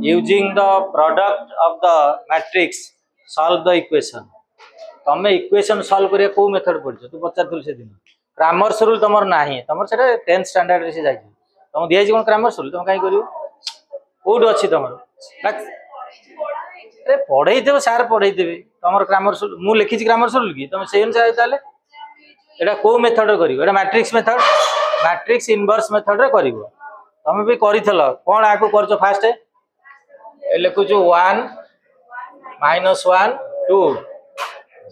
using the product of the matrix solve the equation. तमें equation solve करिया को method पढ़छ तू पचारथुल से दिन क्रामर्स रूल तमर नाही तमर सेटा 10th स्टैंडर्ड रे से जाई तम दिया कोन क्रामर्स रूल तम काई करियो कोड अछि तमर अरे पढ़ाई देबो सार पढ़ाई देबे तमर क्रामर्स रूल मु लिखि छी क्रामर्स रूल की तम सेम से ताले एटा को मेथड करियो एटा मैट्रिक्स इनवर्स मेथड रे करिवो तमे भी करिथलो कोन आको करछो फास्ट ए लिखु छु 1 -1 2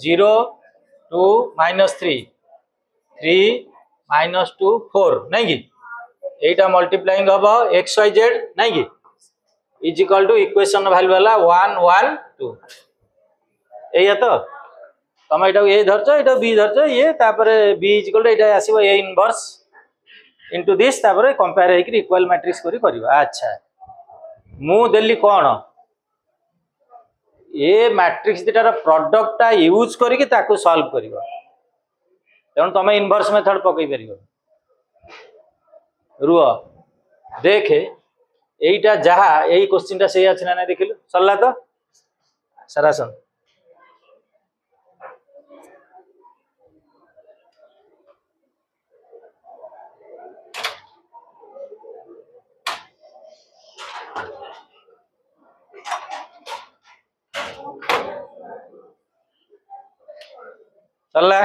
0 2 -3 3 -2 4 नहीं कि एटा मल्टीप्लाइंग हम xyz नहीं कि is equal to equation value वाला 1 1 2 एया तो तम एटा ए धरछ एटा बी धरछ ये तापर b is equal to Etah आसीबो a inverse into this तापर कंपेयर हेकि इक्वल मैट्रिक्स करी करबा। अच्छा मु देली कोन ये मैट्रिक्स दुटार प्रोडक्टा यूज करके ताको सॉल्व करिवो तेणु तमे इनवर्स मेथड पकई परिवो रुआ देखे एटा जहा एई क्वेश्चन ता सही अछि ना नै देखिलु सरला तो सरासन चला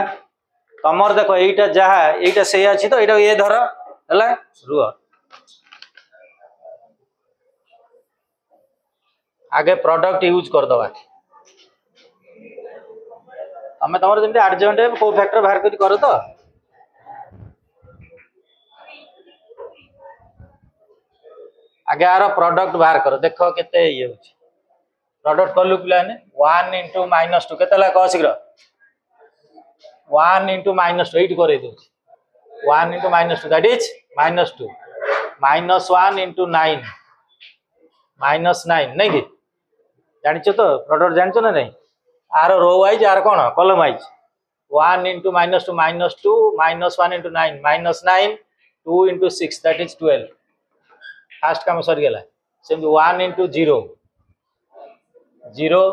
तमर देखो एटा जहा एटा सही अछि तो एटा ए धर हला रुआ आगे प्रोडक्ट यूज कर दवा तमे तमर जेंते एडजॉइंट को फैक्टर बाहर करो तो आगे आरो प्रोडक्ट बाहर करो देखो केते ये होची प्रोडक्ट करलु पिलाने 1 * -2 केतला कह शीघ्र 1 * -8 करे दो 1 * -2 दैट इज -2 -1 * 9 -9 नहीं कि जानिछो तो प्रोडक्ट जानिछो ना नहीं आर रो वाइज आर कोन column wise 1 * -2 -2 -1 * 9 -9 2 * 6 that is 12 first काम सर गेला same 1 * 0 0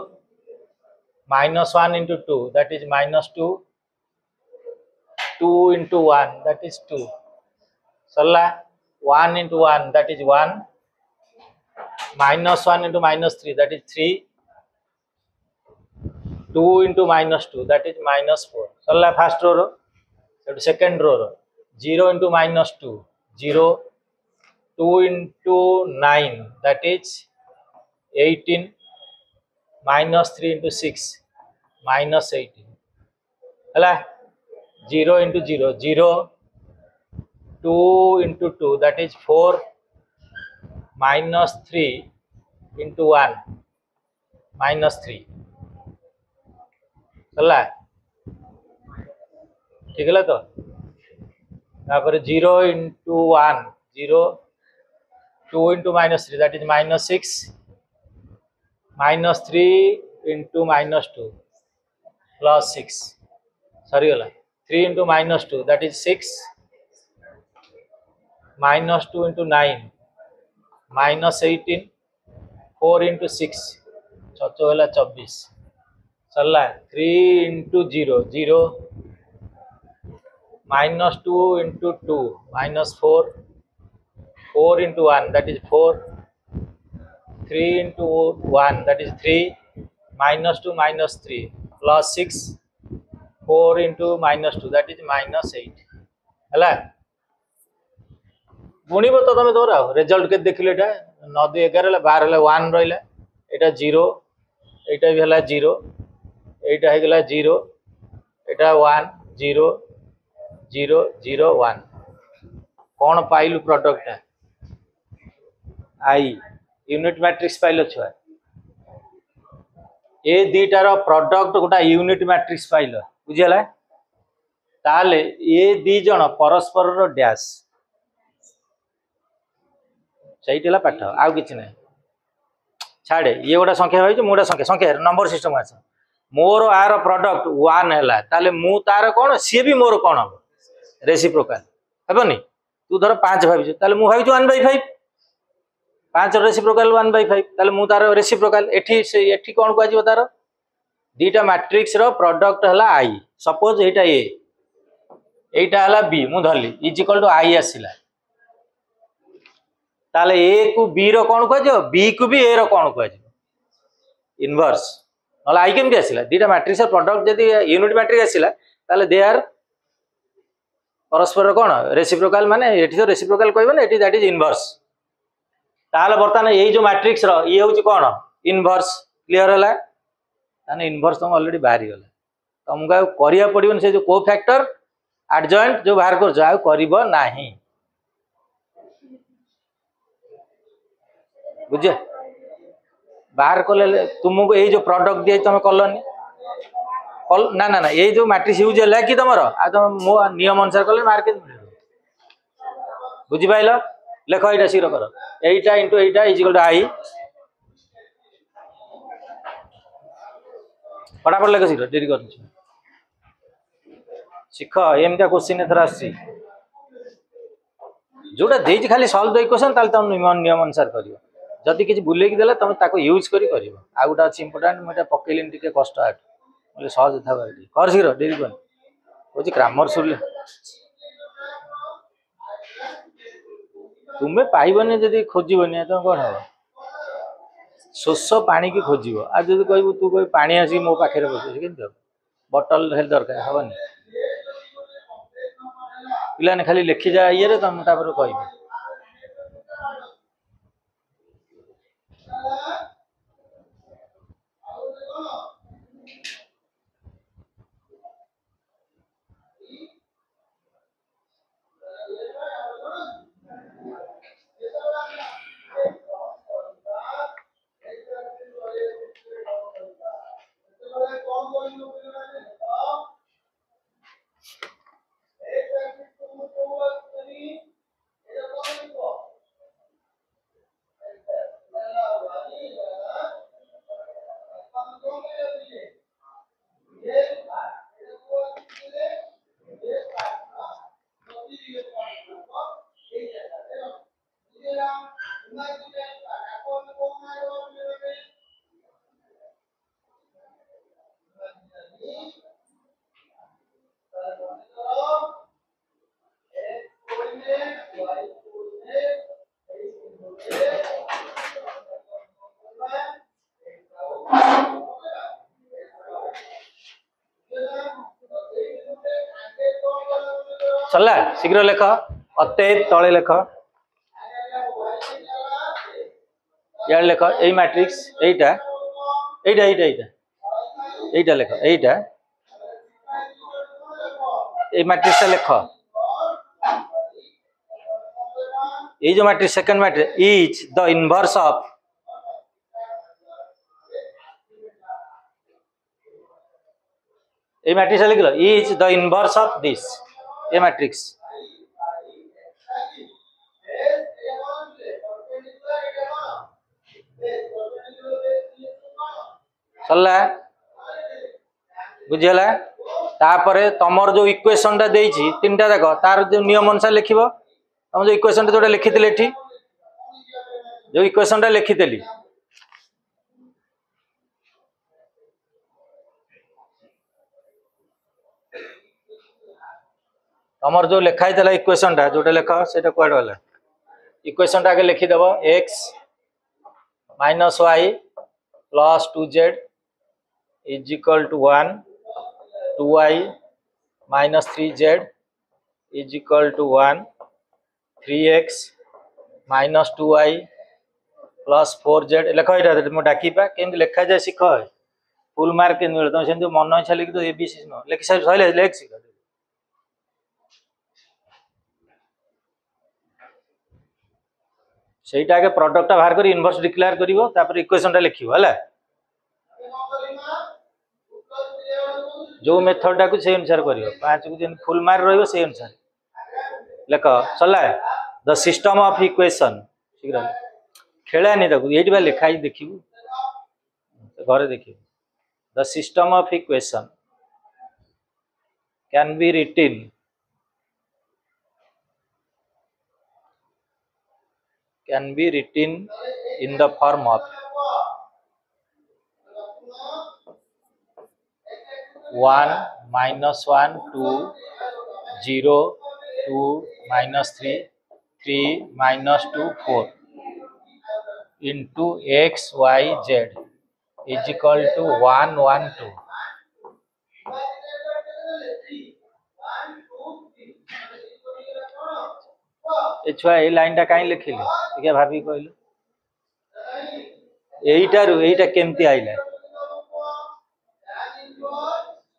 -1 * 2 that is -2 2 * 1 that is 2 सरला 1 * 1 that is 1 -1 * -3 that is 3 2 * -2 that is -4 सरला first row second row 0 * -2 0 2 * 9 that is 18 -3 * 6 -18 हला 0 * 0 0 2 * 2 that is 4 -3 * 1 -3 चला ठीक है तो तापर 0 * 1 0 2 * -3 that is -6 -3 * -2 +6 सरी गला 3 * -2 that is 6 -2 * 9 -18 4 * 6 छचो होला 24 चलला 3 * 0 0 -2 * 2 -4 4 * 1 that is 4 3 * 1 that is 3 -2 -3 +6 4 * -2 that is -8 हला गुणिबो तो तमे तोरा रिजल्ट के देखिले एटा 9 2 11 12 1 रहिला एटा 0 एटा भी हला 0 एटा हे गेला 0 एटा 1 0 0 0 1 कोन पाइलु प्रोडक्ट आई यूनिट मैट्रिक्स पाइलो छुआ ए दीटार प्रोडक्ट गोटा यूनिट मैट्रिक्स पाइल बुझीगला ताले ये दी जण परस्पर डैश सहीला पाठ आउ कि ना छाड़े ये गोटा संख्या हो गोटा संख्या संख्या नंबर सिस्टम आस मोर आर प्रोडक्ट 1 है ताले मु तार कौन सी भी मोर कौन हम रेसिप्रोकाल हेबनी तू धर 5 भाई ताले मु भाई 1/5 5 रेसिप्रोकाल 1/5 ताले मु तार रेसिप्रोकाल एठी कौन कह तार दीटा मैट्रिक्स रो प्रोडक्ट हला आई सपोज एटा हला बी मु धरली इज इक्वल टू आई आसिला ताले ए को बी रो कौन कह बी को भी ए रो कौन कह इनवर्स नला आई केमती आसिला दीटा मैट्रिक्स रो प्रोडक्ट जदी यूनिट मैट्रिक्स आसिला ताले दे आर परस्पर कौन रेसिप्रोकाल माने एठी तो रेसिप्रोकाल कहबो एठी दैट इज इनवर्स ताले बर्तमान ये जो मैट्रिक्स रो ये होची कौन इनवर्स क्लियर हला ताने इनवर्स तुम ऑलरेडी बाहरी गला तुमको करिया पड़िबन से जो को फैक्टर एडजॉइंट जो बाहर कर जाओ करिबो नाही बुझे बाहर कले तुमको ये जो प्रोडक्ट दिए तुम कलनी ना ना ना ये जो मैट्रिक्स यूज है कि तुम आ तुम मो नियम अनुसार कले मार्केट मिल बुझी पाइल लेख ये शीघ्र कर एटा into Etah is equal to आई फटाफट लेख शीघ्र डेरी कर शिख एमती क्वेश्चन एथर आसी जोटा देजी खाली सॉल्व द इक्वेशन ताल तुम नियम अनुसार करियो जदि किछि बुलेकी देला तुम ताको यूज करी करियो आ गुटा अछि इंपोर्टेंट मटा पकेलिन टिके कष्ट आट बोले सहज था बारी कर शीघ्र डेरी कर होची ग्रामर सुले तुम्हें पाइबनी जदि खोजबनी तुम कौन हम शोष पानी की खोज आज जब कह तू कह पानी आसिक मो पाखे बस के बटल हेल्थ दरकार हेनी पिलाने खाली लिखी जा ये तुम कह चलला शीघ्र लेख अते तले लेख यार लेख ए मैट्रिक्स एटा एटा एटा एटा एटा लेख एटा ए मैट्रिक्स लेख ये जो matrix second matrix is the inverse of A matrix लिख लो is the inverse of this A matrix चलला बुझीला तापरे तमर जो इक्वेशन टा देइछि तीनटा जाक तार जो नियम अनुसार लिखिबो तुम जो इक्वेशन जोटा लिखिथिले एठी जो इक्वेशन टा लिखिथिली तमर जो लिखाई देला इक्वेशन टा जोटा लेख सेटा कोड वाला इक्वेशन टा आगे लिखि देबो x minus y plus 2z is equal to 1 2y minus 3z is equal to 1 3x minus 2y plus 4z लेख ये मो डाकिबा केमति लेखा जाय सिख फुल मार्क के मिले तुम से मन इच्छा लिखि तो एबीसी न लिखि सहिले लेख सिख सेटा आगे प्रोडक्ट बाहर कर इनवर्स डिक्लेयर करिवो तापर इक्वेशन टा लिखिवो हला जो मेथड टा को से अनुसार करिवो 5 को जन फुल मार्क रहइबो से अनुसार लेख चला द सिस्टम ऑफ इक्वेशन शीघ्र खेलानी तक एठी बा लिखाई देखिबो घरे देखिबो the system of equation can be written can be written in the form of 1 minus 1 2 0 2 minus 3 3 minus 2 4 into x y z is equal to 1 1 2. ए छुआ ए लाइन टा कहीं लिखिले देखिए भाभी कहलु एइटारु एइटा केमती आइला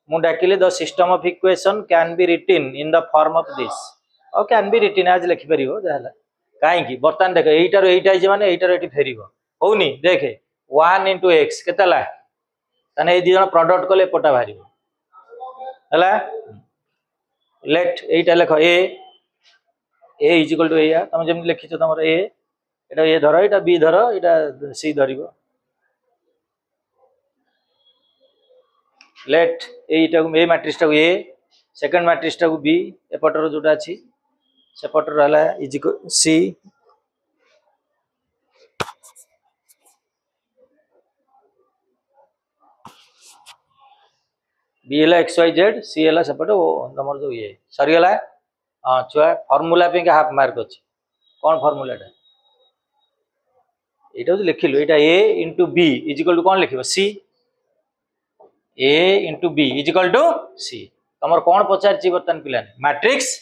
मु डाकिले the system of equation can be written in the form of this or can be written आज लिखि परिबो जहला काहे की बर्तन देख एइटारु एइटा जे माने एइटारु एटी फेरिबो होउनी देखे 1 into x केतला तने ए दी जण प्रोडक्ट कले पटा भारिबो हला लेट एइटा लिख ए इज इक्वल टू ए तुम जमी लिखी तुम ए धर एटा बी धर एटा सी धर लेट ए मैट्रिक्स टाक ए सेकंड मैट्रिक्स टाक बी एपटर जोटा अच्छी सेपटर है इज सी बी है एक्स वाई जेड सी है सेपटे तुम जो ये सरीगला हाँ छुआ फर्मूला पे हाफ मार्क अच्छी कौन फर्मूलाटा ये लिखिलु ये A into B is equal to कौन लिख C A into B is equal to C तुम कौन पचार बर्तमान पिला मैट्रिक्स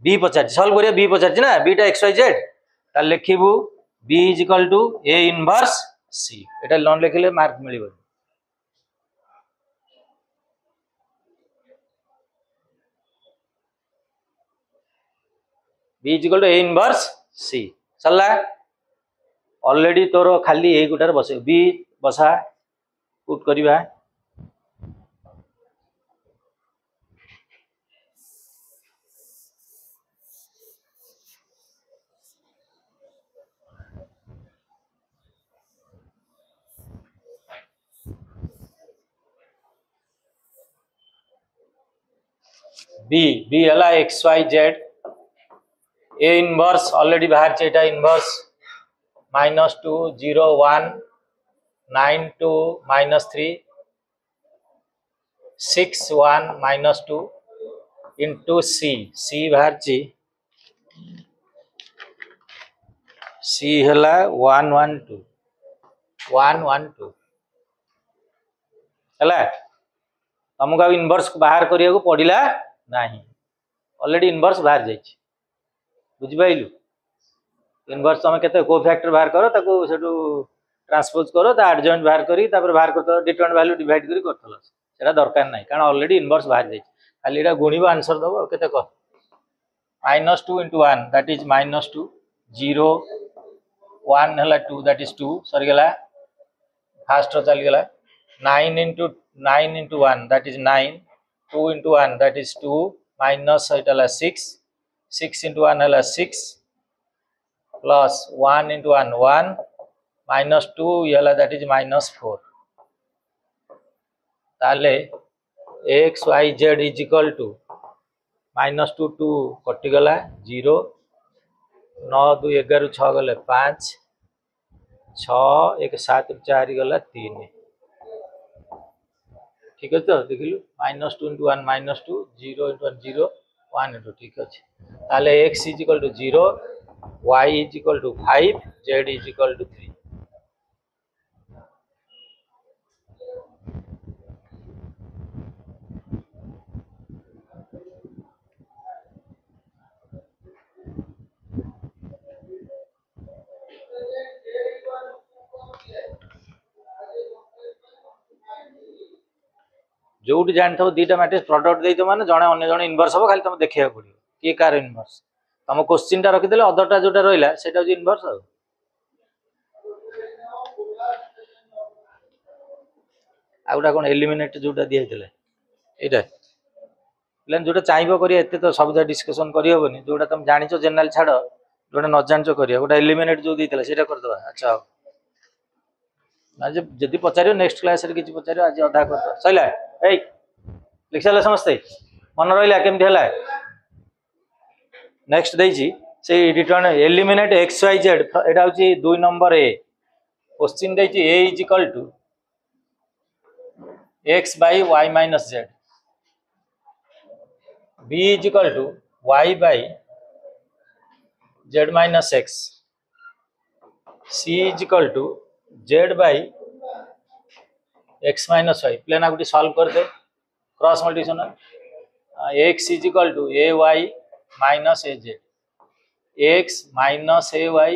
बी पचार सल्व करिया बी पचार ना बीटा एक्स वाई जेड ताल लिखिबू B is equal to A inverse C एटा नॉन लिखिले मार्क मिलिबो B is equal to A inverse C सरला ऑलरेडी तोर खाली ए गुटार बस बी बसा पुट करिबा बी बी हला x Y z A inverse already बाहर चेटा इनवर्स -2 0 1 9 2 -3 6 1 -2 into c c बाहर ची c हला 1 1 2 1 1 2 हला तुमको इनवर्स बाहर करिया को पड़िला नाही ऑलरेडी इनवर्स बाहर जाई बुझिपाइलु इनवर्स तुम केते कोफैक्टर बाहर करो ताको सेटू ट्रांसपोज करो ता एडजॉइंट बाहर करी तापर बाहर करतो डिटरमिनेंट वैल्यू डिवाइड करी करथलो सेटा दरकार नाही कारण ऑलरेडी इनवर्स बाहर जाई खाली एटा गुणीबो आंसर दबो केते क -2 into 1 दैट इज -2 0 1 हला 2 दैट इज 2 सरी गेला फास्ट रो चली गेला 9 into 1 that is 9 2 into 1 that is 2 minus Etah 6 6 into 1 है 6 plus 1 into 1 1 minus 2 ये that is -4 ताले x y z is equal to -2 2 कटि गला 0 9 2 11 6 गले 5 6 1 7 4 गला 3 ठीक है तो देखिलु -2 into 1 -2 0 into 1 0 1 into ठीक अच्छे ताले x is equal to 0 y is equal to 5 z is equal to 3 जोटी जानथ दीटा मैट्रिक्स प्रोडक्ट दे माने जने अन्य जने इनवर्स हो खाली तुम देखिया पड़ियो के कार इनवर्स तुम क्वेश्चन टा रखिदेले अदरटा जोटा रहिला सेटा जे इनवर्स आउटा कोन एलिमिनेट जोटा दिया हेतले एटा लेन जोटा चाहिबो करिया एते तो सब डिस्कशन करि होबनी जोटा तुम जानिचो जनरल छाड़ जोटा न जानचो करिया गोटा एलिमिनेट जो देइतले सेटा कर दबा अच्छा आज जदी पचारियो नेक्स्ट क्लास रे किछि पचारियो आज अधा कर दो सइला ए लिखसाले समस्ते मन रहिला केमथि हला नेक्स्ट देइछि से return eliminate X Y Z एटा होची 2 नंबर ए क्वेश्चन देछि A is equal to x by y minus z, b is equal to y by z minus x, c is equal to z by x minus y. Plane आगुटी solve कर दे cross multiplication x is equal to ay minus az, x minus ay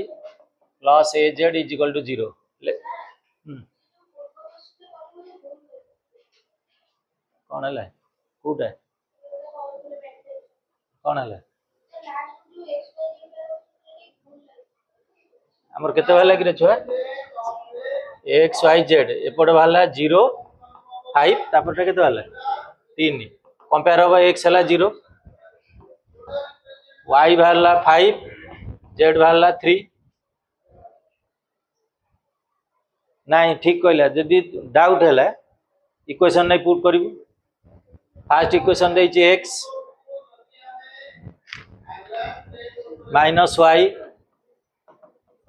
plus az is equal to 0. कौन है कौटा कौन है आमर केते बाहला कि छुआ एक्स वाई जेड एपटे बाहला 0 5 तापर केते बाहला 3 कंपेयर होबा एक्स हला 0 वाई बाहला 5 जेड बाहला 3 नहीं ठीक कहला जदी डाउट हैला इक्वेशन नहीं पुट करिवु फर्स्ट इक्वेशन दे X minus Y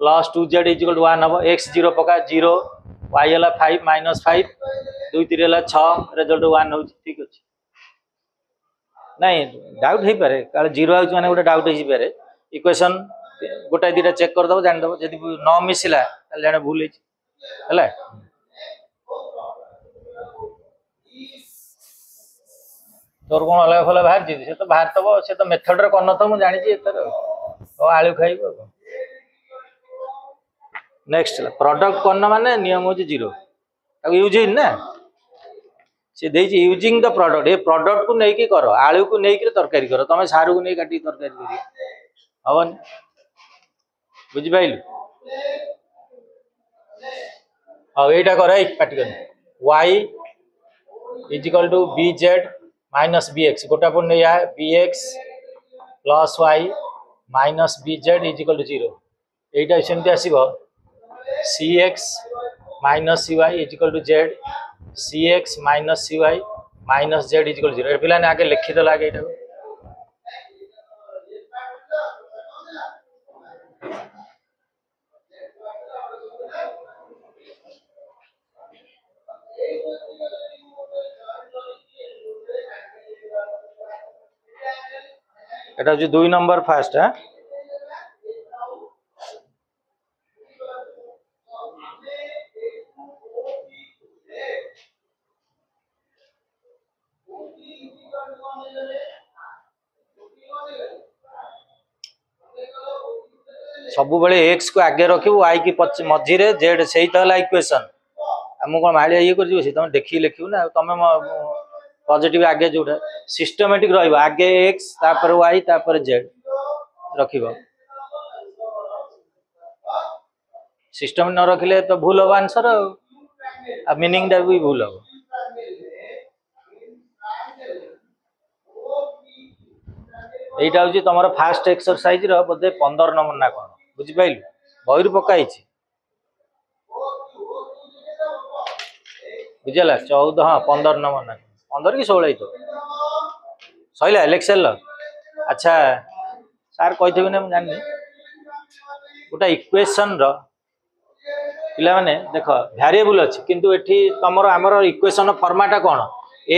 plus 2z is equal to 1 हम एक्स 0 पका 0 वाई है 5 माइनस 5 2 3 6 रिजल्ट 1 हो ठीक अच्छे नहीं डाउट हो पारे काल 0 आउच माने गोटे डाउट हो पारे इक्वेशन गोटाए दुटा चेक कर दबो जान दबो जदी न मिसिला ताले जाने भूल है तोर कौन अलग फल बाहर जी से तो बाहर तब से तो मेथड रे करन तो मु जानि छी एतर ओ आलू खाइबो नेक्स्ट प्रोडक्ट करन माने नियम हो 0 ताको यूज इन ना से दे छी using the product A product को नै की करो आलू को नै की तरकारी करो तमे सारू को नै काटी तरकारी करी हवन बुझि पाइलु आ एटा करे काटी कर y is equal to bz minus bx गोटा पर नहीं है bx plus y minus bz is equal to 0 एटा सेमती आसीबो cx minus cy is equal to z cx minus cy minus z is equal to 0 पिला ने आगे लिखि दला आगे एटा एटा जो 2 नंबर फास्ट है सब बेले एक्स को आगे रखिबू y की मझी रे z सही तो हला इक्वेशन हम कोन मालिया ये कर दियो तुम देखि लिखिबू ना तुम पॉजिटिव आगे जोटा सिस्टमैटिक रहइबो आगे x तापर y तापर z रखिबो सिस्टम न रखिले तो भूल हो आंसर आ मीनिंग दा भी भूल हो एटा होची तमरो फास्ट एक्सरसाइज रो बदे 15 नंबर ना कोन बुझि पाइलु बहिर पकाई छी बुझला 14 हां 15 नंबर ना 15 की 16 तो सहिला इलेक्शन अच्छा सार कहथे ना जानि गोटा इक्वेशन रो पिला माने देखो वेरिएबल अछि किंतु एठी तमरो हमरो equation format cone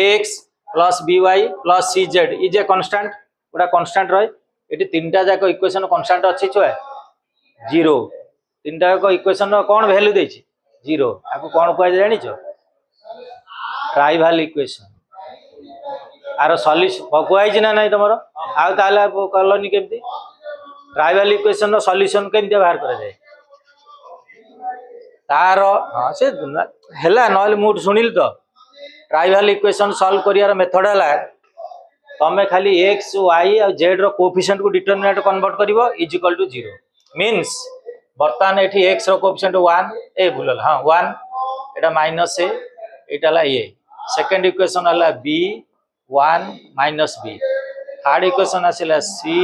x plus by plus cz is a constant गोटा कांस्टेंट रहे एठी तीनटा जाक इक्वेशन कांस्टेंट अछि छुआ 0 तीनटा जाक इक्वेशन रो कोन वैल्यू देछि 0 आको कोन कहै जानि छ ट्राइवल इक्वेशन आरो सॉल्यूशन कहै छि ना नै तमरो आ ताला कलनी केमती ट्राइवल इक्वेशन रो सॉल्यूशन केमती बाहर करा जाय तार हाँ से हैला नॉल मूड सुनिल तो ट्राइवल इक्वेशन सॉल्व करियार मेथड हैला तमे खाली x y और z रो कोएफिशिएंट को डिटरमिनेंट कन्वर्ट करिवो इज इक्वल टू 0 मींस बर्तमान एठी x रो कोएफिशिएंट 1 ए भूलल हां 1 एटा माइनस a एटा ला a सेकंड इक्वेशन हला b 1 minus b third equation आसिला c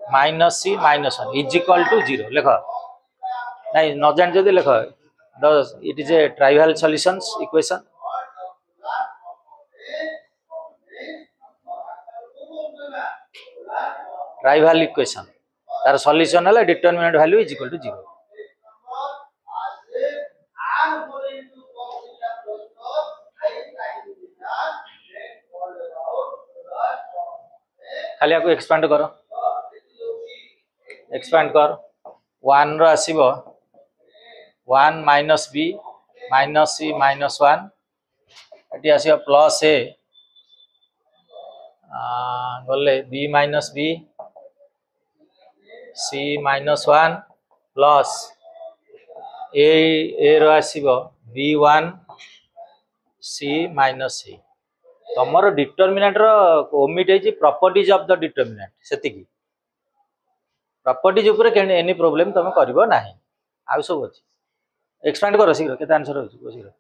minus c minus 1 is equal to 0 लेखो नहीं न जान जदि लेख it is a trivial solutions equation trivial equation तार सॉल्यूशन है determinant value is equal to 0। खाली आपको एक्सपांड करो, एक्सपांड कर 1 रो आसीबो 1 minus B minus C minus 1 एटी आसीबो प्लस ए गले B minus B C minus 1 plus A रो आसीबो b1 सी माइनस सी। तमर डिटरमिनेंट रो ओमिट है प्रॉपर्टीज ऑफ द डिटरमिनेंट सेतिकी प्रॉपर्टीज ऊपर एनी प्रॉब्लम तुम करबो नाही आ सब अछि। एक्सपेंड करो शीघ्र केते आंसर होछि शीघ्र।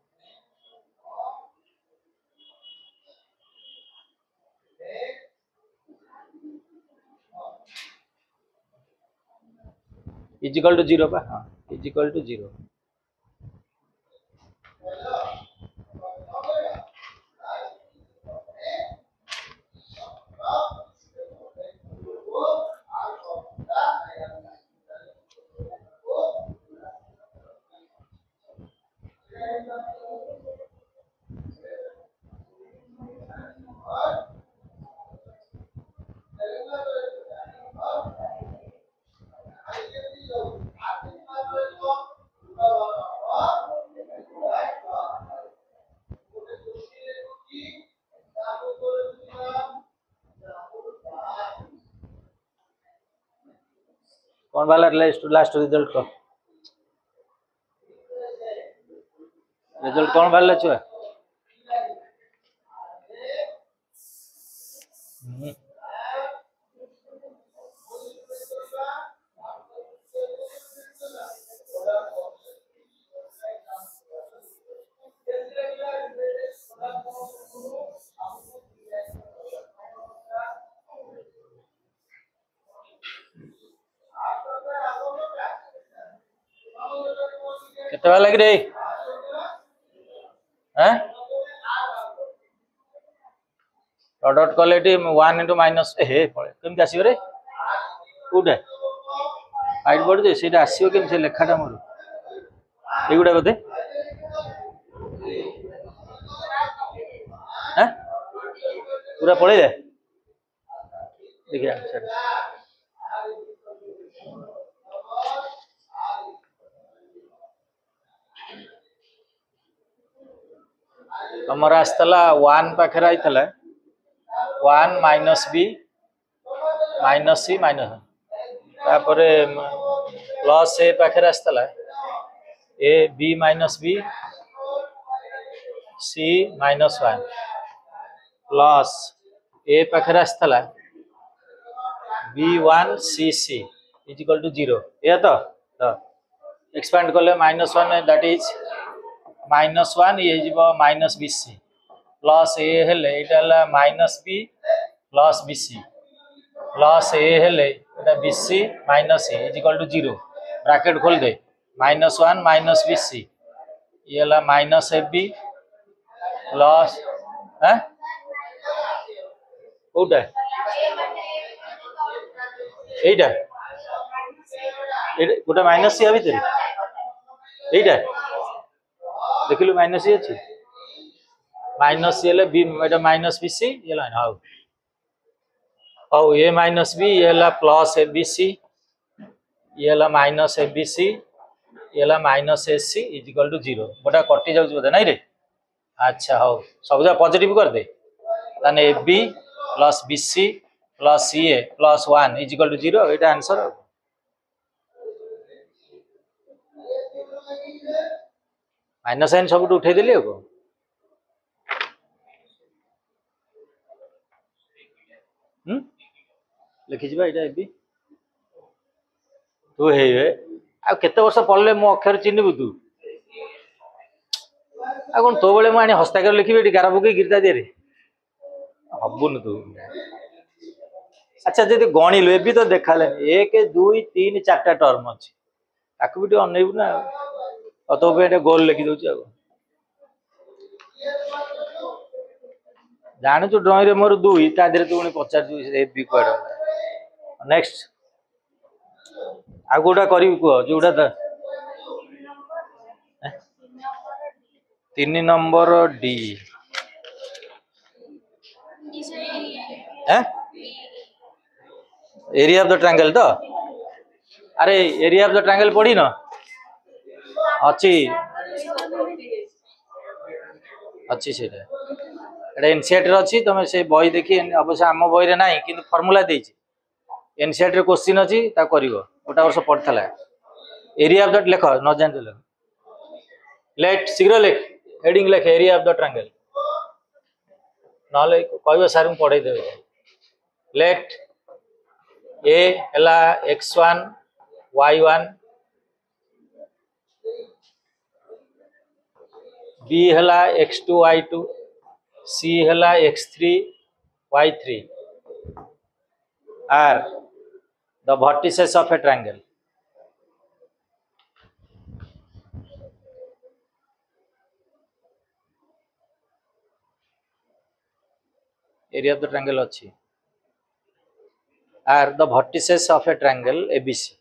इज इक्वल टू 0 पा। हां इज इक्वल टू 0। कौन वाला लास्ट रिजल्ट को रिजल्ट कौन वाला छुआ केते वाला लग रे हैं डॉट कले 1 into माइनस हे पळे केमति आसीबो रे कोडे हाइट बोर्ड जे सेटा आसीबो केमति लेखाटा मोर एगुडा बोधे हैं पूरा पळे दे देखिए आंसर तमर आस्तला 1 पाखरा आइतला 1 minus B minus C minus तापरे प्लस ए पाखरा आस्तला A B minus B C minus 1 plus A पाखरा आस्तला b1 C C is equal to 0 या तो एक्सपेंड करले -1 दैट इज -1 ये जीवो माइनस bc प्लस ए हेले एटा हला minus b plus bc plus ए हेले एटा bc minus A is equal to 0 bracket खोल दे -1 माइनस bc ये हला माइनस ab प्लस हैं कोटा एटा गोटे माइनस सी भीतर एटा देखिलु माइनस सी अछि माइनस सी ले बी एटा माइनस बीसी ये लाइन हाउ हाउ ए माइनस बी ये ला प्लस ए बी सी ये ला माइनस ए बी सी ये ला minus A C is equal to 0 गोटा कटि जाउ बोधे नहीं रे। अच्छा हाउ सब जा पॉजिटिव कर दे ताने A B plus B C plus C A plus 1 is equal to 0 एटा आंसर माइनस साइन सब उठे देली को लिखि जिबा एटा एबी तू हे आ केते वर्ष पढ़ले मो अक्षर चिन्हबु तू आ कोन तो बेले म आनी हस्ताक्षर लिखिबे एटी गारा बुके गिरता दे रे हबुन तू। अच्छा जदी गणिलु एबी तो देखाले 1 2 3 4टा टर्म अछि ताकू भी अनेबु ना तो पे गोल लिखि दउची आ जाने तो ड्राइंग रे मोर 2 ता देरे तू उनी 50 ए बी क्वाड नेक्स्ट आगोटा करी कुह जोड़ा तो 3 number D area of the triangle तो अरे एरिया ऑफ द ट्रायंगल पढ़ी न अच्छी अच्छी सेटा एटा एनसीईआरटी रे अच्छी तुम से बही देखी अवश्य आम बही रे नाही किंतु फार्मूला देछि एनसीईआरटी रे क्वेश्चन अच्छी ता करिवो गोटा वर्ष पढ़थला एरिया ऑफ द लेख न जान लेख लेट शीघ्र लेख हेडिंग लेख एरिया ऑफ द ट्रायंगल नले कहबो सर हम पढ़ाई देबे लेट ए हला x1 y1 b हला x2 y2 c हला x3 y3 are the vertices of a triangle area of the triangle अच्छी are the vertices of a triangle ABC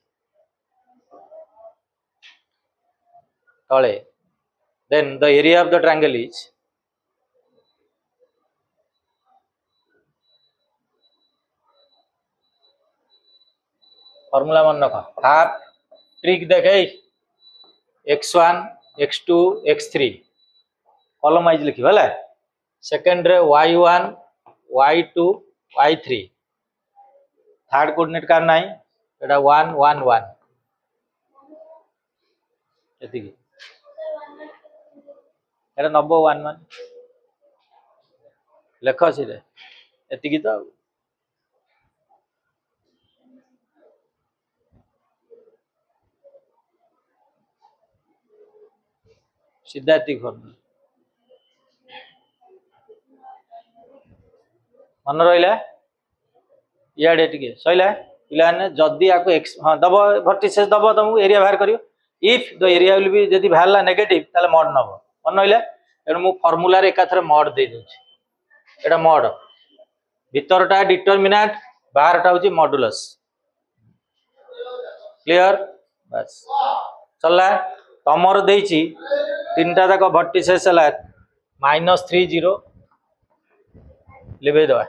तले then the area of the triangle is formula मन रख half trick देखे x1 x2 x3 column wise लिखिबा हला second रे y1 y2 y3 third coordinate car नाही एटा 1 1 1 एति एटा number 1 1 लेख सिरे एति तो सीधा एति फॉर्मूला मन रहिला इयाडे टिके सइला पिलाने जदी आको एक्स हां दबो वर्टिसेस दबो तुमको एरिया बाहर करियो if the area will be जदी बाहरला नेगेटिव ताले मॉड नबो मन रहिला एनु मु फार्मूला रे एकाथरे मॉड दे दोछि एटा मॉड भीतरटा डिटरमिनेंट बाहरटा होछि मॉडुलस क्लियर बस चलला तमर देछि तीनटा तक वर्टिसेस हला -3 0 लिबे दवा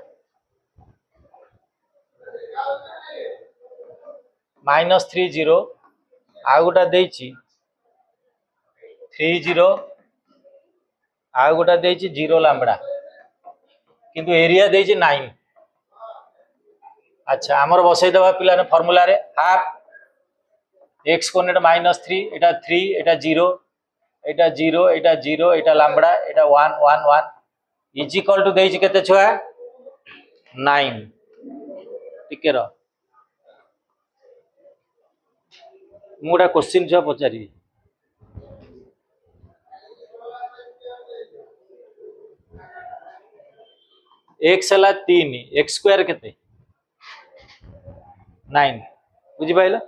-3 0 आ गोटा देछि 3 0 आ गोटा देछि 0 लैम्बडा किंतु एरिया देछि 9 अच्छा हमर बसै दवा पिला ने फार्मूला रे half x coordinate -3 Etah 3 Etah 0 Etah 0 Etah 0 Etah lambda Etah 1 1 1 is equal to देछि केते छुआ 9 टिके रो मुडा क्वेश्चन छ पचारि x हला 3 x स्क्वायर केते 9 बुझि पाइला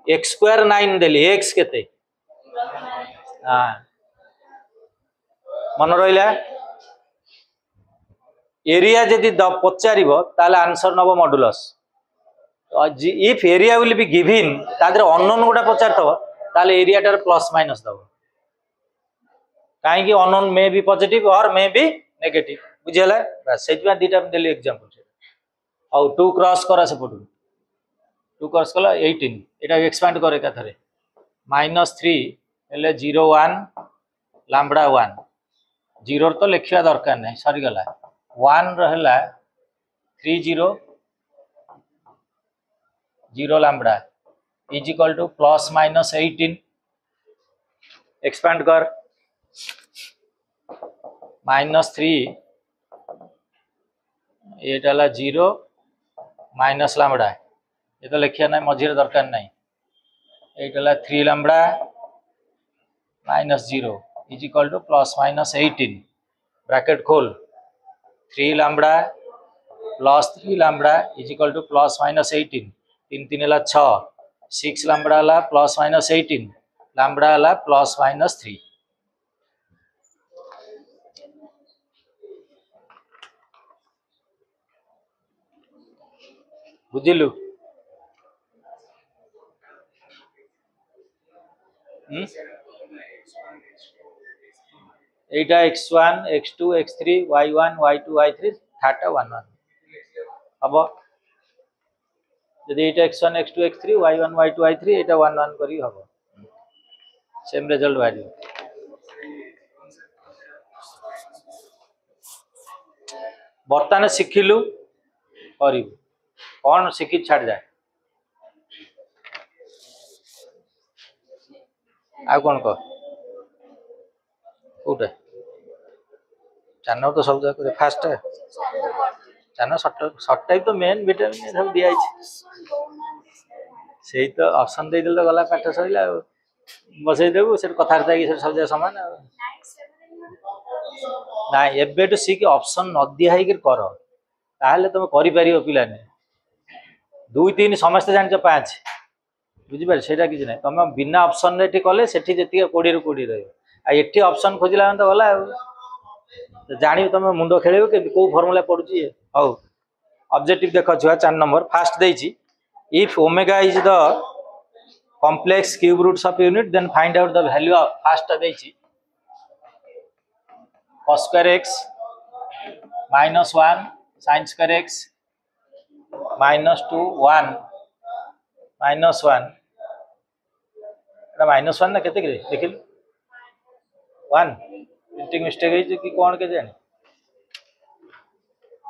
x स्क्वायर 9 देली x केते हां मन रहिला एरिया जदी पचारिबो ताले answer Nebo modulus if area will be given Tadar unknown गोटा पचारथबो ताले एरिया टार प्लस माइनस दबो काहे कि अननोन मे बी पॉजिटिव और मे बी नेगेटिव बुझियला बस सेजमा दीटा देली एग्जांपल औ 2 क्रॉस करा सपोर्ट 2 क्रॉस कला 18 एटा एक्सपांड करे का थरे -3 हेले 0 1 लैम्बडा 1 0 तो लिखिया दरकार नै सरी गला 1 रहला 3 0 0 lambda is equal two plus minus 18 expand कर -3 एटाला 0 माइनस लैम्बडा ये तो लिखिया ना मझिर दरकार नहीं एटाला 3 lambda -0 is equal two plus minus 18 bracket खोल 3 lambda plus 3 lambda is equal two plus minus 18 3 3 हला 6 6 लैम्बडा हला प्लस माइनस 18 लैम्बडा हला प्लस माइनस 3 बुझिलु এইটা x1 x2 x3 y1 y2 y3 থার্ডটা 1 1 হব যদি এইটা x1 x2 x3 y1 y2 y3 এটা 1 1 করি হব সেম রেজাল্ট বাড়িব বর্তমানে শিখিলু করিবু কোন শিখি ছাড় যায় ଆଉ କଣ କହ କୋଉଟା ଚାନ ତ ସବୁ ଯାକ ଫାଷ୍ଟ ଚାନ ସର୍ଟ ଟାଇପ ତ ମେନ୍ ଭିଟାମିନ ସବୁ ଦିଆ ହେଇଛି ସେଇ ତ ଅପସନ ଦେଇଦେଲେ ତ ଗଲା ପାଠ ସରିଲା ଆଉ ବସେଇ ଦେବୁ ସେଠି କଥାବାର୍ତ୍ତା ହେଇକି ସେଠି ସବୁ ଯାକ ସମାନ ଆଉ ନାଇଁ ଏବେଠୁ ଶିଖି ଅପସନ ନ ଦିଆ ହେଇକି କର ତାହେଲେ ତମେ କରିପାରିବ ପିଲାମାନେ 2 3 ସମସ୍ତେ ଜାଣିଛ 5 ବୁଝିପାରିଲ ସେଇଟା କିଛି ନାହିଁ ତମେ ବିନା ଅପସନରେ ଏଠି କଲେ ସେଠି ଯେତିକି 20 ରୁ 20 ରହିବ ଆଉ ଏଠି ଅପସନ ଖୋଜିଲା ମାନେ ତ ଗଲା ଆଉ ଜାଣିବ ତମେ ମୁଣ୍ଡ ଖେଳିବ କେମିତି କୋଉ ଫର୍ମୁଲା ପଡୁଛି ହଉ ଅବଜେକ୍ଟିଭ ଦେଖ ଛୁଆ 4 ନମ୍ବର ଫାଷ୍ଟ ଦେଇଛି if omega is the complex cube roots of unit then find out the value of first ଦେଇଛି cos square x minus 1 sin square x minus 2 1 minus 1 এটা minus 1 ନା କେତେ କି ଦେଖିଲୁ 1 ପ୍ରିଣ୍ଟିଂ ମିଷ୍ଟେକ୍ ହେଇଛି କି କଣ କେ ଜାଣି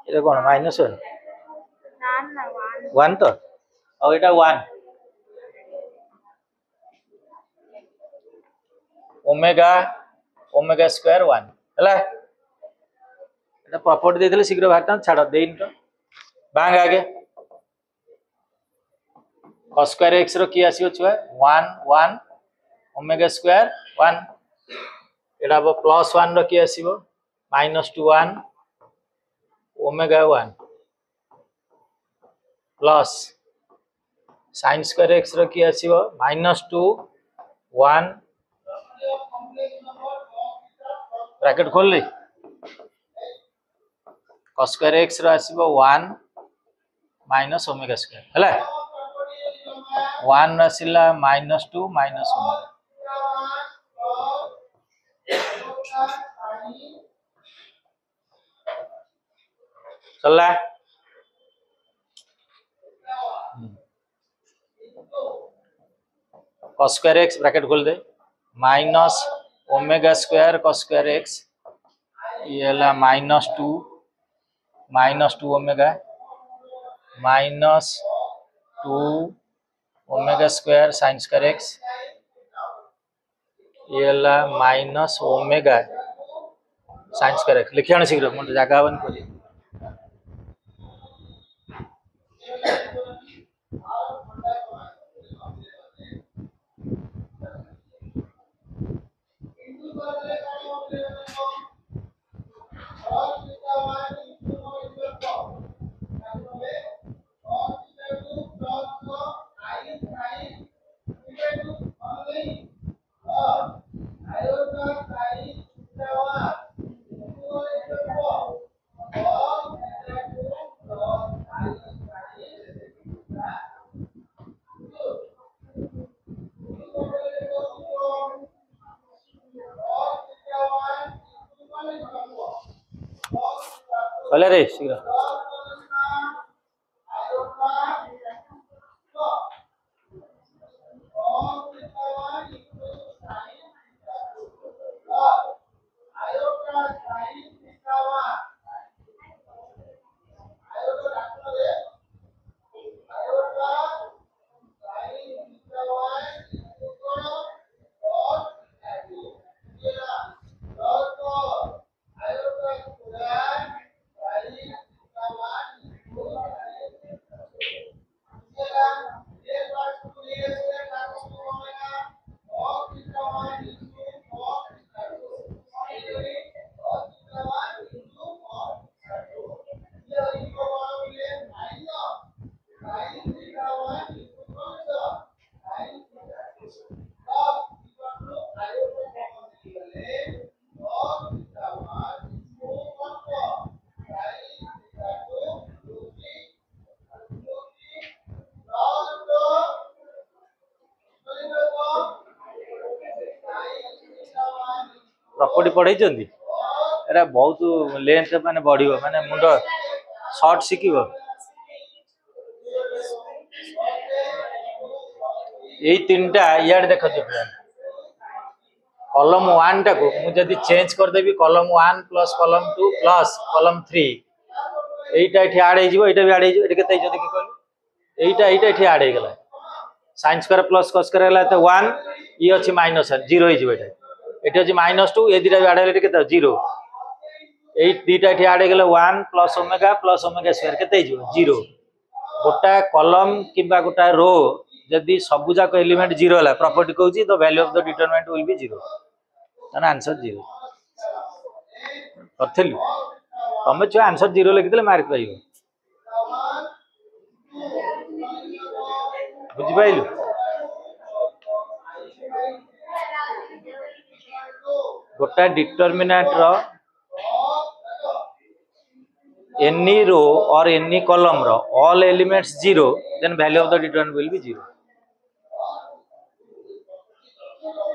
এটা কোন minus 1 না না 1 তো ଆଉ এটা 1 ओमेगा ओमेगा स्क्वायर 1 ହେଲା এটা প্রপার্টি ଦେଇଥିଲେ ଶୀଘ୍ର ବାହାରଟା ଛାଡ ଦେଇନି ତ ବାଙ୍ଗ ଆगे cos square x ର কি ଆସିବ ଛୁଆ 1 1 ओमेगा स्क्वायर 1 ଏଟା ହବ ପ୍ଲସ 1 ର କି ଆସିବ -2 1 omega 1 plus sin square x रो की आसीबो -2 1 ब्रैकेट खोल ले cos square x रो आसीबो 1 माइनस ओमेगा स्क्वायर हला 1 आसीला -2 माइनस ओमेगा चलला cos square x ब्रैकेट खोल दे minus omega square cos square x ये हला -2 omega -2 omega square sin square x ये हला minus omega sin square x लिखियान शीघ्र मोर जगह बन करी चले रे शीघ्र प्रॉपर्टी पढ़ाई एटा बहुत लेंथ माने बढ़ियो माने मुंड शॉर्ट शिखिबो यही तीनटा यार देख कलम 1 टा को मुझे चेंज कर देबी कलम 1 प्लस कलम 2 प्लस कलम 3 एटा एठी ऐड हे जिवो एटा भी ऐड हे जिवो एटा केते जो देखि कहली एटा एठी ऐड हे गेला sin square plus cos square हला त 1 ई अछि माइनस 0 हे जिवो एटा एटा अछि -2 ए दिटा भी ऐड हेले केते 0 ए दिटा एठी ऐड हे गेला 1 प्लस ओमेगा स्क्वायर केते हे जिवो 0 गोटा कलम किबा गोटा रो जदि सबुजा को एलिमेंट 0 हला प्रॉपर्टी कहूची the value of the determinant will be 0 ताना आंसर 0 करथली तमे जो आंसर 0 लिखि देले मार्क पाइबो बुझि पाइलु गोटा determinant row any row or any column ro all elements 0 then value of the determinant will be 0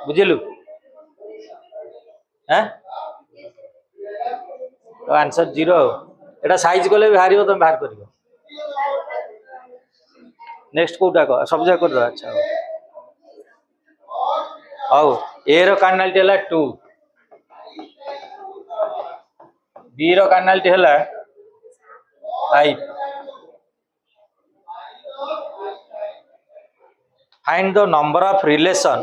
बुझिलु हैं तो आंसर 0 एटा साइज कोले बाहरियो तुम बाहर करियो नेक्स्ट कोटा को सब जा कर दो अच्छा आओ ए रो कार्डिनलिटी हला 2 बी रो कार्डिनलिटी हला 5 find the number of relation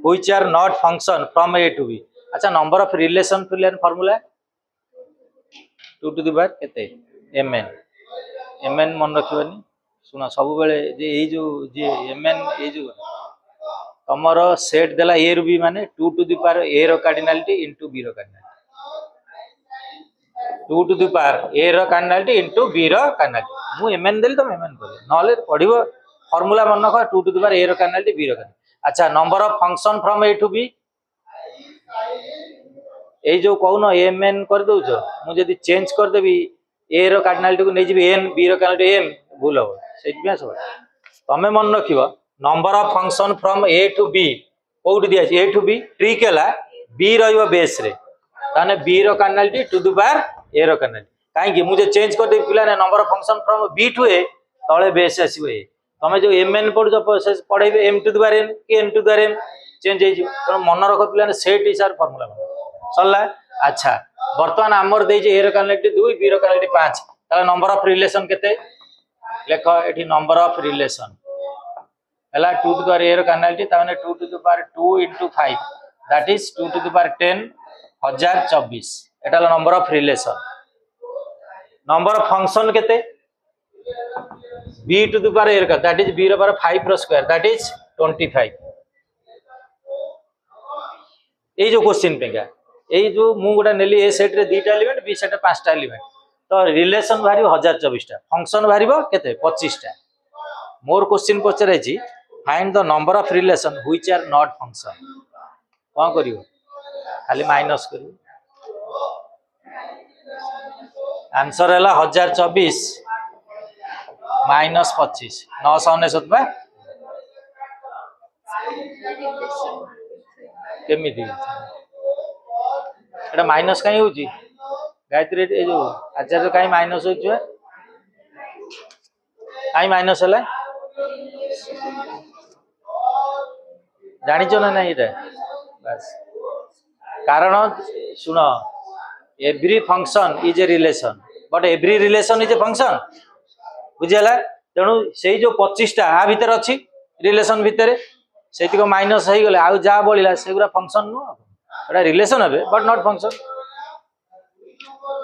which are not function from a to b अच्छा number of relation फिलियन फार्मूला 2 to the power केते mn मन रखिबनी सुना सब बेले जे ए जो जे mn ए जो तमरो सेट देला a रू b माने 2 to the power a रो कार्डिनलिटी into b रो cardinality 2 to the power a रो कार्डिनलिटी into b रो कार्डिनलिटी मु mn देली तुम mn करे नले पढिबो फार्मूला मन रख 2 to the power a रो कार्डिनलिटी b रो कार्डिनलिटी अच्छा number of function from a to b ए जो कहूनो mn कर दउछ मु जदी चेंज कर देबी a रो कार्डिनलिटी को नै जिबी n b रो कार्डिनलिटी m भूल हो सेट में सब तमे मन रखिबो number of function from a to b कोउडी दिया a to b ट्री केला b रहइबो बेस रे ताने b रो cardinality to the power a रो कार्डिनलिटी काहे कि मुझे चेंज कर दे पिला ने number of function from b to a तळे बेस आसीबो ए तमे जो mn पढ जो प्रोसेस पढाइबे m to the power n कि n to the power m change हे जो तो मन रख पिला ने सेट हिसाब फार्मूला चलला अच्छा वर्तमान हमर दे जे a रो कार्डिनलिटी 2 b रो कार्डिनलिटी 5 ताले नंबर ऑफ रिलेशन केते लेख एठी नंबर ऑफ रिलेशन हला 2 टू द पावर a रो कार्डिनलिटी ताने 2 to the power 2 into 5 that is 2 to the power 10 1024 एटा number of relation number of function केते b to the power a रो that is b रो power 5 रो square that is 25 ए जो question पे क्या ए जो मु गोटा नेली ए सेट रे दीटा एलिमेंट बी सेट रे पांचटा एलिमेंट तो रिलेशन भारी 1024 टा फंक्शन भारीबो केते 25 टा मोर क्वेश्चन पचरै छी find the number of relation which are not function कोन करियो खाली माइनस करियो आंसर हला 1024 माइनस 25 999 बा केमिति एटा माइनस काई होची गायत्री ए जो आचार्य काई माइनस होची काई माइनस हला जानि छ ना नहीं एटा बस कारण सुनो every function is a relation but every relation is a function बुझिला तेणु से जो 25 टा आ भीतर अछि रिलेशन भीतर सेति को माइनस हे गेले आ जा बोलिला सेगुरा फंक्शन नो एटा रिलेशन हबे बट नॉट फंक्शन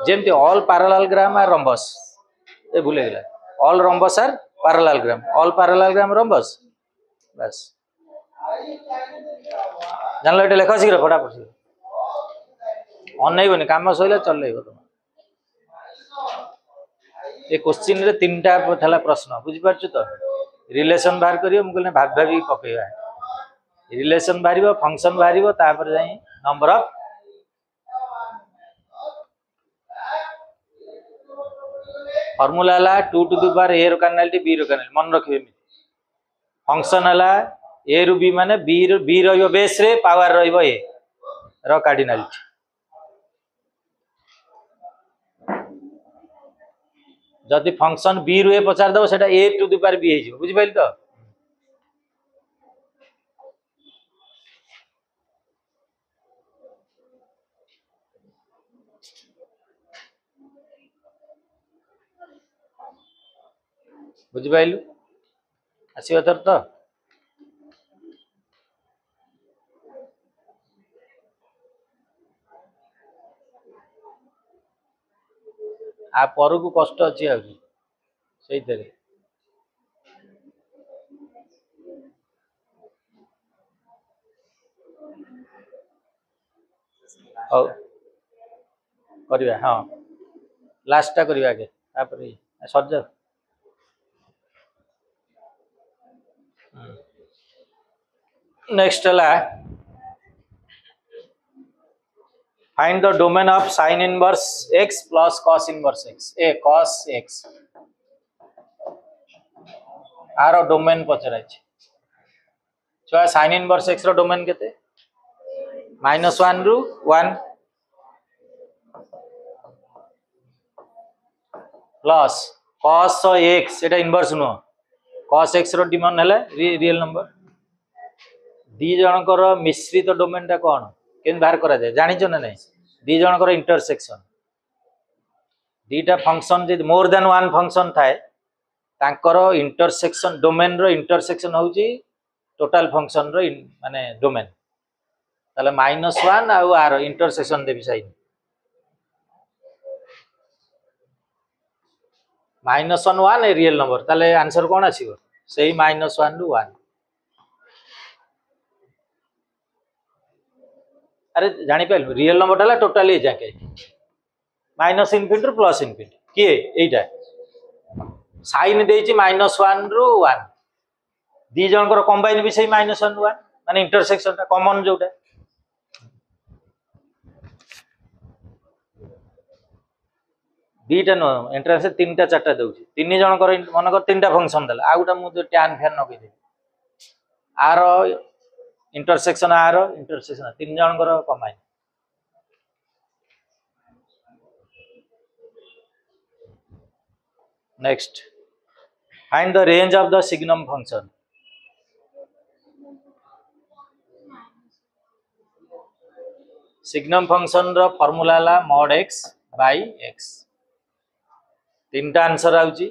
जेमति ऑल पैरेललोग्राम आर रंबस ए भूले गेला all rhombus are parallelogram rhombus बस जानलो एटा लेखा शीघ्र फटाफट अनैबनी काम सइला चलैबो तुम ए क्वेश्चन रे तीनटा थला प्रश्न बुझि परछु तो रिलेशन बाहर करियो मु कहले भाग भागी पकेबा रिलेशन बाहरिबो फंक्शन बाहरिबो तापर जाई नंबर ऑफ फार्मूला हला 2 टू द पावर a रो कार्डिनलिटी b रो कार्डिनलिटी मन रखिबे फंक्शन हला a रो b माने b रहिबो बेस रे पावर रहिबो a रो कार्डिनलिटी जदि फंक्शन बी रु ए पचार दब सेटा a to the power b हो बुझी पाइल तो बुझी पाइलु आसीबा तर तो आ पर को कष्ट अच्छी आईतरे हौ करवा हाँ लास्टा करवा आगे सर नेक्स्ट है find the domain of sin inverse x plus cos inverse x ए cos x आर डोमेन पचर छुआ sin इनवर्स x रो डोमेन केते -1 रु 1 प्लस cos x एटा इनवर्स नुह cos x रो डोमेन है रियल नंबर दी जनकर मिश्रित डोमेन टा कौन के बाहर करा जाए जानिछ ना नहीं दी जनकर इंटरसेक्शन दीटा फंक्शन जे मोर देन वन फंक्शन थाए तांकर इंटरसेक्शन डोमेन रो इंटरसेक्शन होउची टोटल फंक्शन रो माने डोमेन ताले -1 आ are intersection Devi sign -1 a real number ताले आंसर कोन आसीबो सेही -1 रु 1 अरे जानी पाइल रियल नंबर टा टोटल ए जाके -∞ रु +∞ किए एटा साइन देछि -1 रु 1 दी जनकर कंबाइन भी सही -1 रु 1 माने इंटरसेक्शन टा कॉमन जोटा दीटा न एंट्रेंस तीनटा चारटा दउछि तीन जनकर मन कर तीनटा फंक्शन देला आ गुटा मु tan फैन नकै दे आर इंटरसेक्शन तीन जनकर combine next find the range of the signum function signum function रो फार्मूला ला mod x by x तीनटा आंसर आउची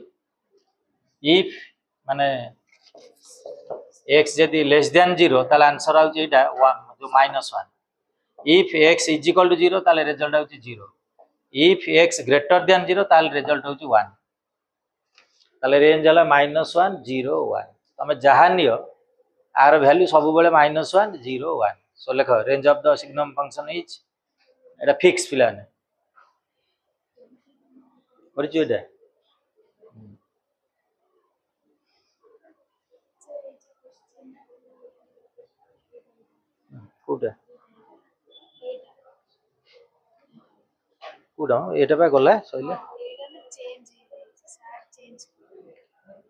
इफ माने x जदि लेस देन 0 ताले आंसर आउची एटा 1 जो -1 if x is equal to 0 ताले रिजल्ट आउची 0 इफ x ग्रेटर देन 0 ताले रिजल्ट आउची 1 ताले रेंज हला -1 0 1 तमे जहा नियो आर वैल्यू सब बेले -1 0 1 सो लेख range of the signum function is Etah fix पिलाने परिचय एटा कोटा कोडा एटा पे गला सइले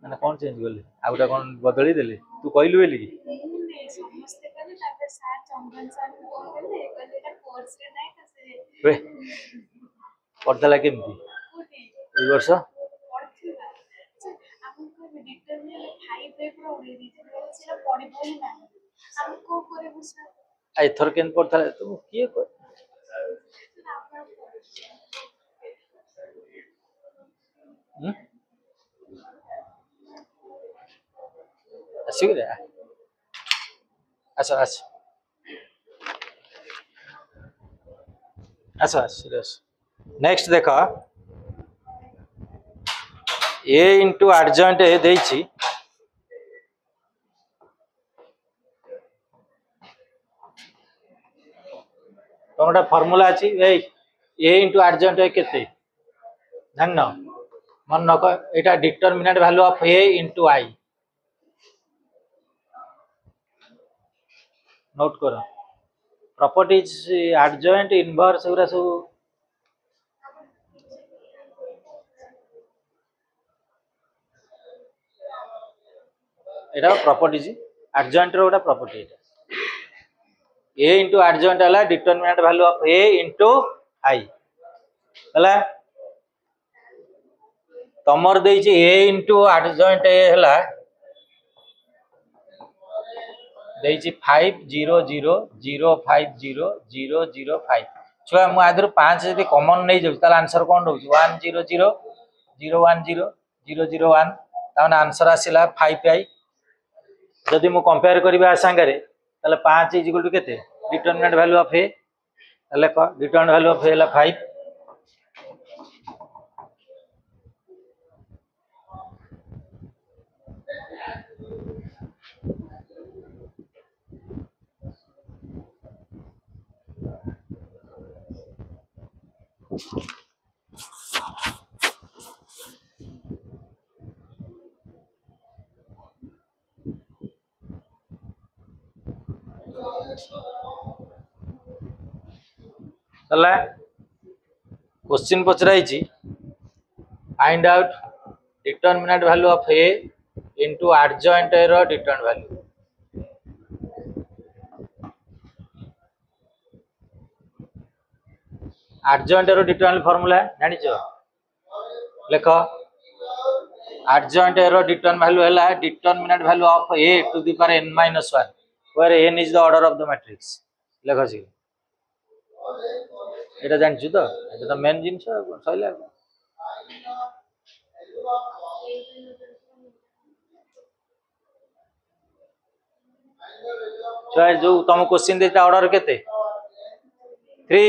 माने कोन चेंज गले आउटा कोन बदली देले तू कहलु बेली की समस्त कहले तापर सर चंदन सर फोन करले कहले एटा कोर्स रे नाही त से वे पडला केमती ई वर्ष पडथिला आपन को डिटरमिनेट 5 पे प्रो उडी दिते सेला पडी बोली ना हम को करे बुझा आ एथर केन पडथला तू किए को Así अच्छा अच्छा अच्छा सीरियस नेक्स्ट देखा ए इंटू एडजॉइंट ए देछि तोमटा फार्मूला अछि ए इंटू एडजॉइंट ए केते जान मन नक एटा determinant value of A into I note करो प्रॉपर्टीज एडजॉइंट इनवर्स उरा सब एटा प्रॉपर्टीज एडजॉइंट रो एटा प्रॉपर्टी एटा ए इंटू एडजॉइंट हला determinant value of A into I हला तमर देइछि a इंटू एडजॉइंट a हला देइछि 5 0 0 0 5 0 0 0 5 छुआ मु आदर 5 यदि कॉमन नहीं जाउ ताल आंसर कोन रहउछि 1 0 0 0 1 0 0 0 1 ताने आंसर आसिला 5 आई जदि मु कंपेयर करबा संगे ताले 5 इज इक्वल टू केते डिटरमिनेंट वैल्यू ऑफ a ताले डिटरमिनेंट वैल्यू ऑफ a हला 5 चला क्वेश्चन पचराई find out determinant value of a into adjoint a रो डिटरमिनेंट वैल्यू एडजॉइंट a रो डिटरमिनेंट फार्मूला जानि छ लेख एडजॉइंट a रो डिटरमिनेंट वैल्यू हैला determinant value of a to the power n - 1 where n is the order of the matrix लेख छी এটা জানছু তো এটা তো মেন জিনিস সইলা চাই जो तुम क्वेश्चन देता ऑर्डर केते 3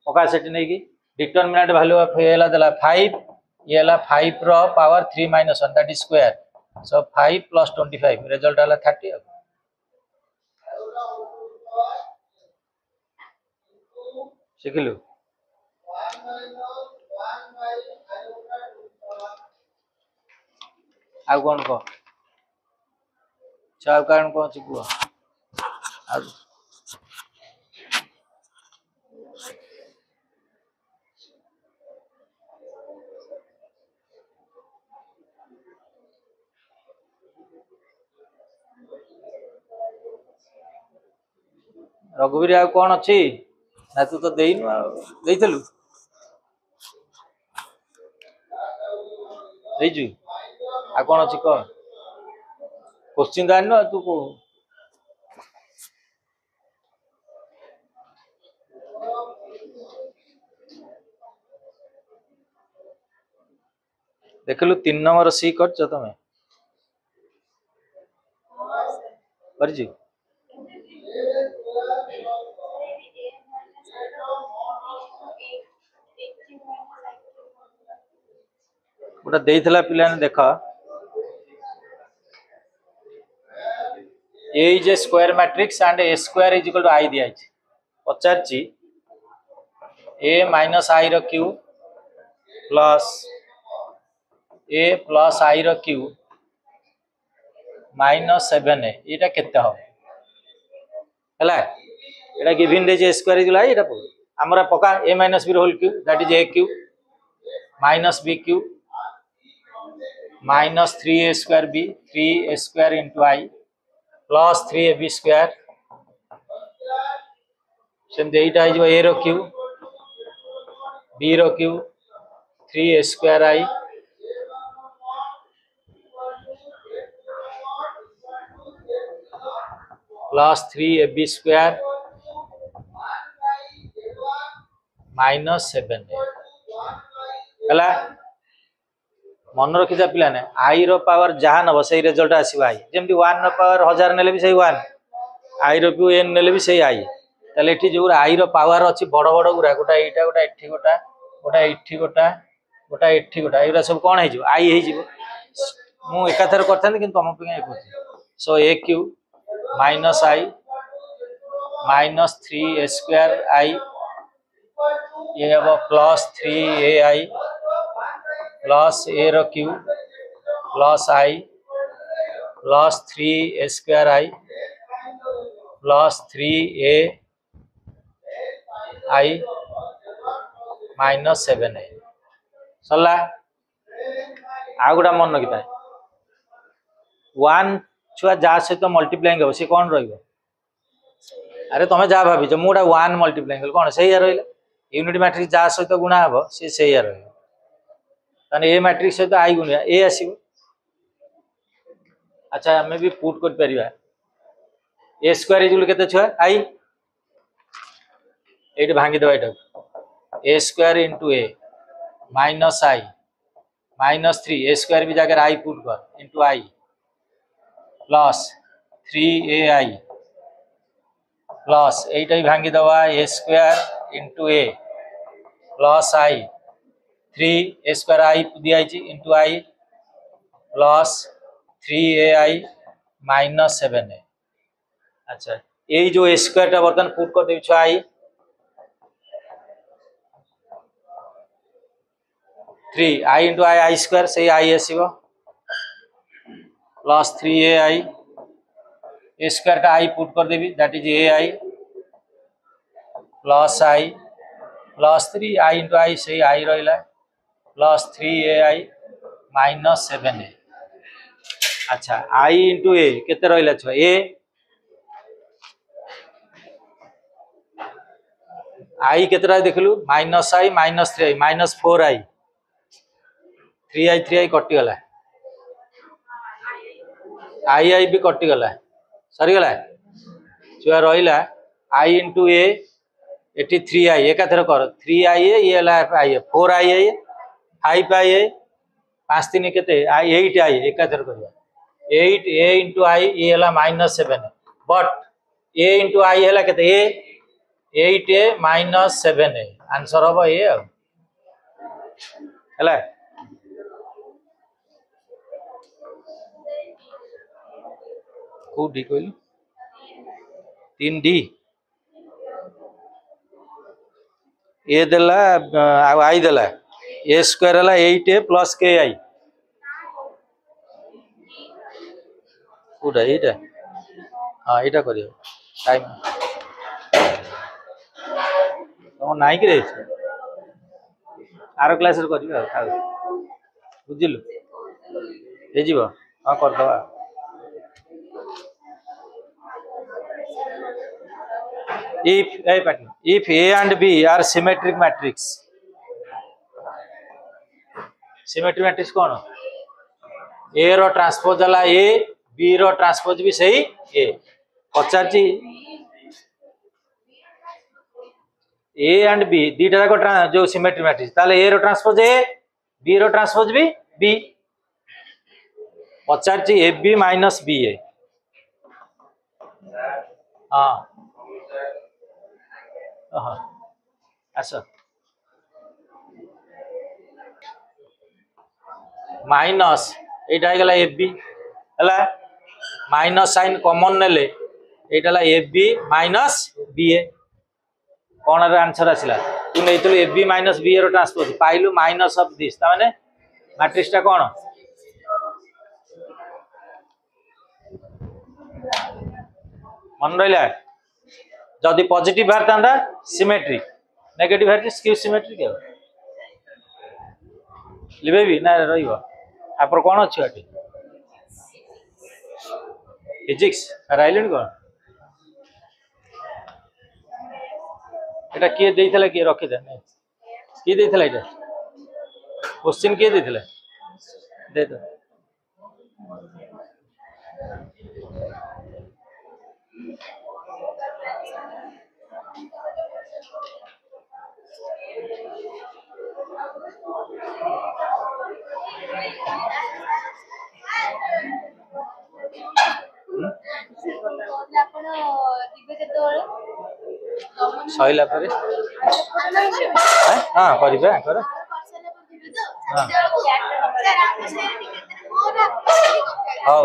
ओका सेट नै की डिटरमिनेंट वैल्यू ऑफ a हला देला 5 ये हला 5 रो power 3 - 1 that is square so 5 + 25 result हला 30 शिखिलु आ कोन को चाव कारण को चिकु आ रघुवीर आ कोन अछि ना तू तो देइनु देइतलु देइजु आ कोन अछि को क्वेश्चन दान न तू को देखलु 3 नंबर सी करछ तमे करजी गोटा देइथला पिला ने देखा a is a square matrix and a square is equal to I दिया है पचारची a minus I row q plus a plus I row q minus 7a एटा केते हो हला एटा given they J square is लाई एटा हमरा पका a minus b whole cube that is aq minus bq minus 3a square b 3a square into I plus 3ab square same एटा है जो a row q b row q 3a square I plus 3ab square minus 7a हला मन रखिता पिला ने आई रो power जहां नबो सही result आसीबा आई जेमति 1 रो power 1000 नेले भी सही 1 आई रो भी n नेले भी सही आई तले एठी जो आई रो पावर अछि बड़ बड़ गुरा गोटा एटा गोटा एठी गोटा गोटा एठी गोटा गोटा एठी गोटा एरा सब कोन हे जो आई हे जिवो मु एकाथर करथान किंतु हम पे कहूची सो aq minus I minus 3a square I ये अब plus 3ai plus a row q plus I plus 3a square I plus 3a I minus 7a सरला आ गुडा मन नकिता 1 छुआ जा सहित मल्टीप्लाइंग हो से कोन रहइबो अरे तमे जा भाबी जो मुडा 1 मल्टीप्लाइंग कोन सही रहइला यूनिट मैट्रिक्स जा सहित गुणा हबो से सही रहइबो ताने ए मैट्रिक्स सहित आई गुणिया ए आसीबो। अच्छा आमे भी पुट कर परिबा ए स्क्वायर इक्वल केते छ आई एट भांगी दबा एटा ए स्क्वायर इंटू ए माइनस आई माइनस 3 ए स्क्वायर भी जगह आई पुट कर इंटू आई प्लस 3 ए आई प्लस एटा भी भांगी दबा ए स्क्वायर इंटू ए प्लस आई 3 ए स्क्वायर आई दिया इंटू आई प्लस 3 ai माइनस 7a। अच्छा यही जो स्क्वायर टा बर्तन पुट कर देछ आई 3 I into I I square से आई आसीबो प्लस 3ai ए स्क्वायर टा आई पुट कर देबी that is ai plus I plus 3 I into I से आई रहिला प्लस 3ai माइनस 7a। अच्छा आई इंटू ए केते रहिला छ ए आई केतरा देखलु माइनस आई माइनस 3 आई माइनस 4 आई 3 आई कटि गला आई भी कटि गला सरी गला छुआ रहिला आई इंटू ए एटी 3 आई एकाथर कर 3 आई ए ये ला आई 4 आई ए 5 आई ए 5 3 केते आई 8 आई एकाथर करबा 8 a इंटू आई ये हला minus 7 but a into I हला केते a 8a minus 7a answer हबो ए हला को डी कहलु 3d ए देला आई देला a स्क्वायर हला 8a प्लस ki कोडा एटा हां एटा करियो टाइम तो नाइ कि रे आरो क्लास रे करियो बुझिलु हे जीवो हां कर दवा if a and b are symmetric matrix symmetric matrix कोन a रो ट्रांसपोज हला a b रो ट्रांसपोज भी सही a पचारची a एंड b दीटा को जो सिमेट्री मैट्रिक्स ताले a रो ट्रांसपोज a b रो ट्रांसपोज भी b पचारची ab माइनस ba हां हां अच्छा माइनस एटा गला ab हला माइनस साइन कॉमन नेले एटा ला ab माइनस ba कोन रे आंसर आसिला तू नेइतलु ab माइनस ba रो ट्रांसपोज पाइलु माइनस ऑफ दिस ता माने मैट्रिक्स टा कोन मन रहिला जदी पॉजिटिव भारतांदा सिमेट्रिक नेगेटिव भारती स्क्यू सिमेट्रिक है लिबे भी ना रहिबो आपर कोन अछि अटी फिजिक्स राइलेन कोन एटा के देइथला के रखि दे के देइथला एटा क्वेश्चन के देइथला दे दो सहिला परे हां करिबा कर हां